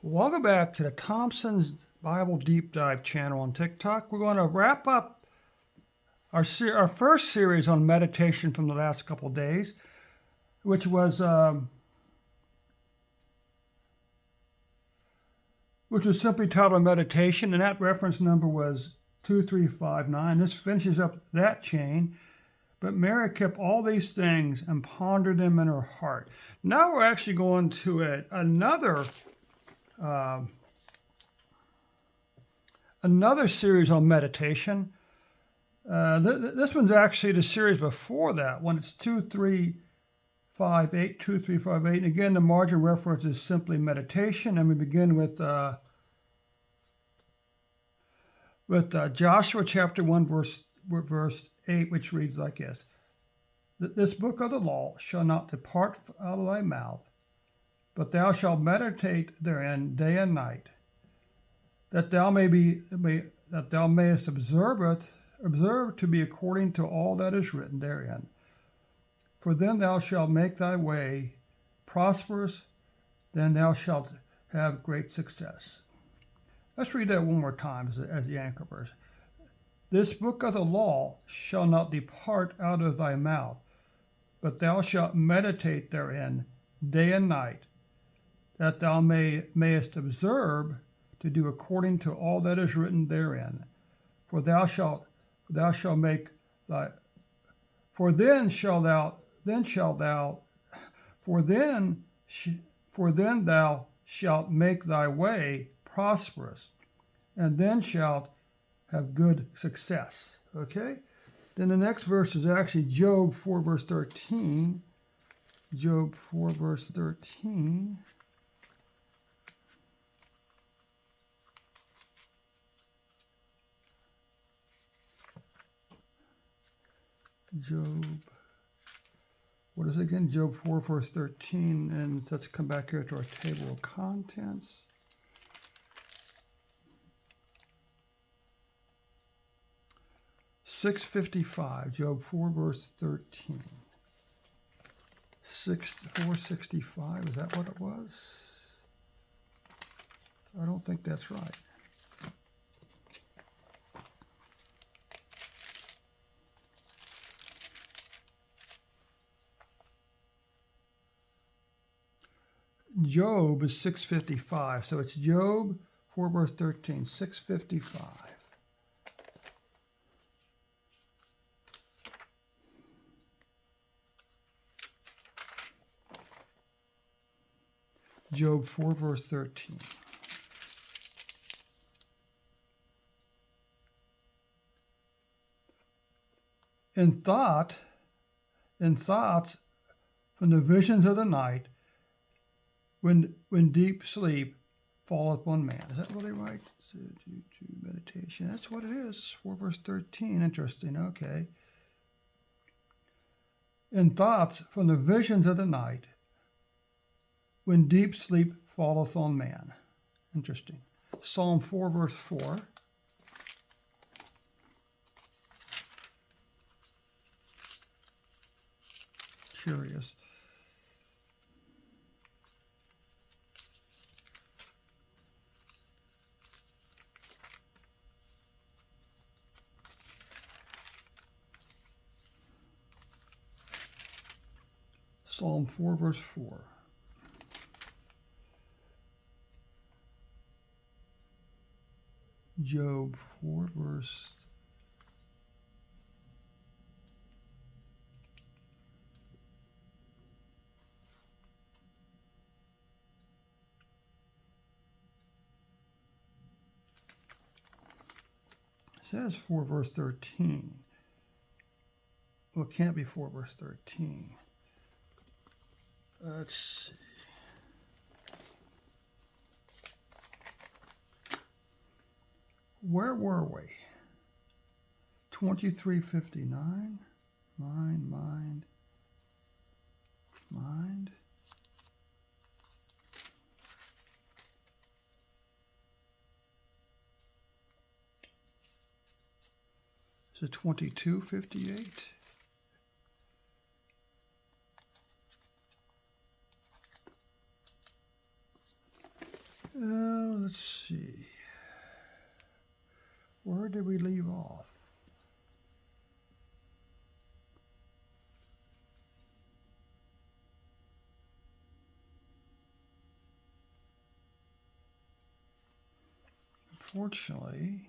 Welcome back to the Thompson's Bible Deep Dive channel on TikTok. We're going to wrap up our first series on meditation from the last couple of days, which was simply titled Meditation, and that reference number was 2359. This finishes up that chain. But Mary kept all these things and pondered them in her heart. Now we're actually going to another series on meditation. This one's actually the series before that one. It's 2358, 2358. And again, the margin reference is simply meditation. And we begin with Joshua chapter 1, verse 8, which reads like this. This book of the law shall not depart out of thy mouth, but thou shalt meditate therein day and night, that thou mayest observe to be according to all that is written therein. For then thou shalt make thy way prosperous, then thou shalt have great success. Let's read that one more time as the anchor verse. This book of the law shall not depart out of thy mouth, but thou shalt meditate therein day and night, that thou mayest observe to do according to all that is written therein. For then thou shalt make thy way prosperous, and then shalt have good success. Okay? Then the next verse is actually Job 4, verse 13. Job 4, verse 13. What is it again? Job 4, verse 13. And let's come back here to our table of contents. Job 4, verse 13. 465, is that what it was? I don't think that's right. Job is 655, so it's Job 4, verse 13, 655. Job 4, verse 13. In thoughts from the visions of the night, when deep sleep falleth upon man. Is that really right? To meditation. That's what it is. It's 4, verse 13. Interesting. Okay. In thoughts from the visions of the night, when deep sleep falleth on man. Interesting. Psalm 4, verse 4. Curious. Psalm 4, verse 4. Job 4, verse 4, verse 13. Well, it can't be 4, verse 13. Let's see. Where were we? 2359. Mind. Is it 2258? Let's see. Where did we leave off? Unfortunately,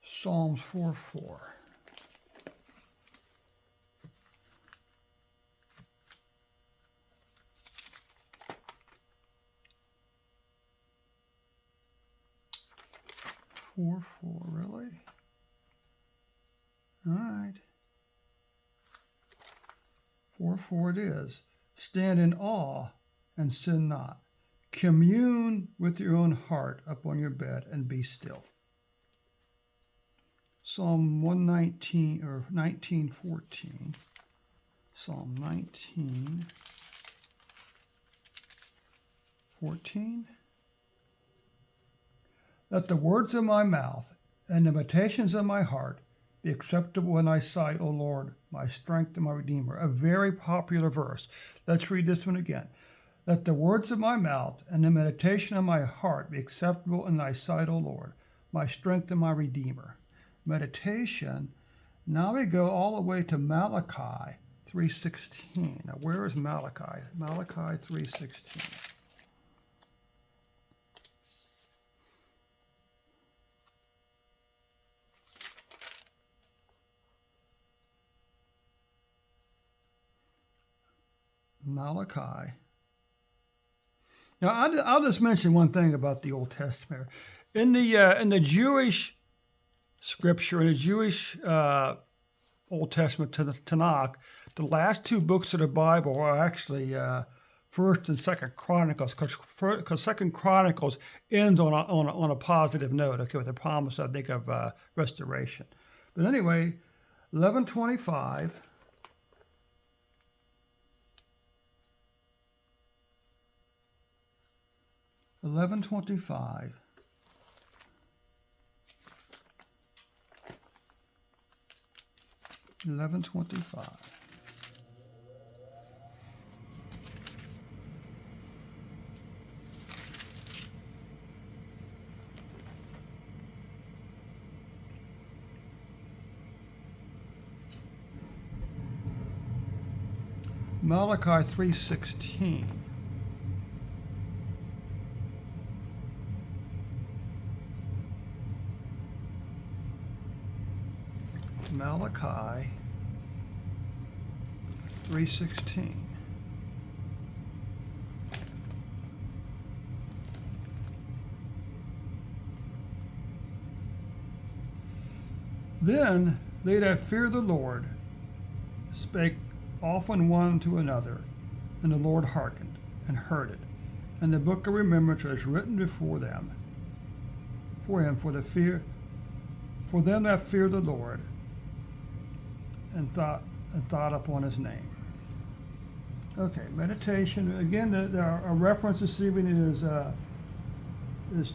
Psalms 4:4. Really? All right. 4:4 it is. Stand in awe and sin not. Commune with your own heart upon your bed and be still. Psalm 119 or 19:14. Psalm 19:14. Let the words of my mouth and the meditations of my heart be acceptable in thy sight, O Lord, my strength and my redeemer. A very popular verse. Let's read this one again. Let the words of my mouth and the meditation of my heart be acceptable in thy sight, O Lord, my strength and my redeemer. Meditation. Now we go all the way to Malachi 3:16. Now where is Malachi? Malachi 3:16. Malachi. Now, I'll just mention one thing about the Old Testament. In the Jewish scripture, in the Jewish Old Testament Tanakh, the last two books of the Bible are actually First and Second Chronicles, because Second Chronicles ends on a positive note, okay, with a promise, I think, of restoration. But anyway, 11:25. 11:25. Malachi 3:16. Malachi 3:16. Then they that fear the Lord spake often one to another, and the Lord hearkened and heard it. And the book of remembrance was written before him for them that fear the Lord, and thought upon his name. Okay, meditation. Again, there are reference this evening is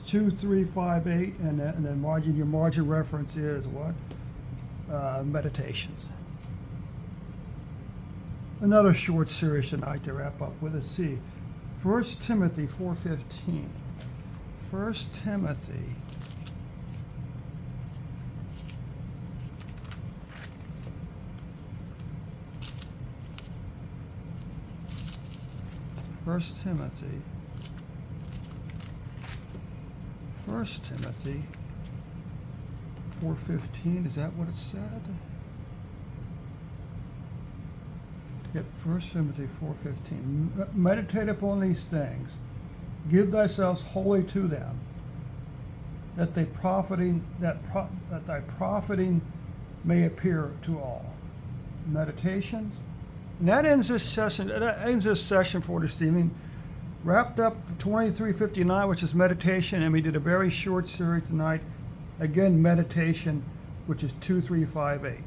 2358, and then your margin reference is what? Meditations. Another short series tonight to wrap up with. Let's see, 1 Timothy 4:15. 1 Timothy. First Timothy 4:15, is that what it said? Yep, 1 Timothy 4:15. Meditate upon these things, give thyself wholly to them, that thy profiting may appear to all. Meditations. And that ends this session for this evening. Wrapped up 2359, which is meditation, and we did a very short series tonight. Again, meditation, which is 2358.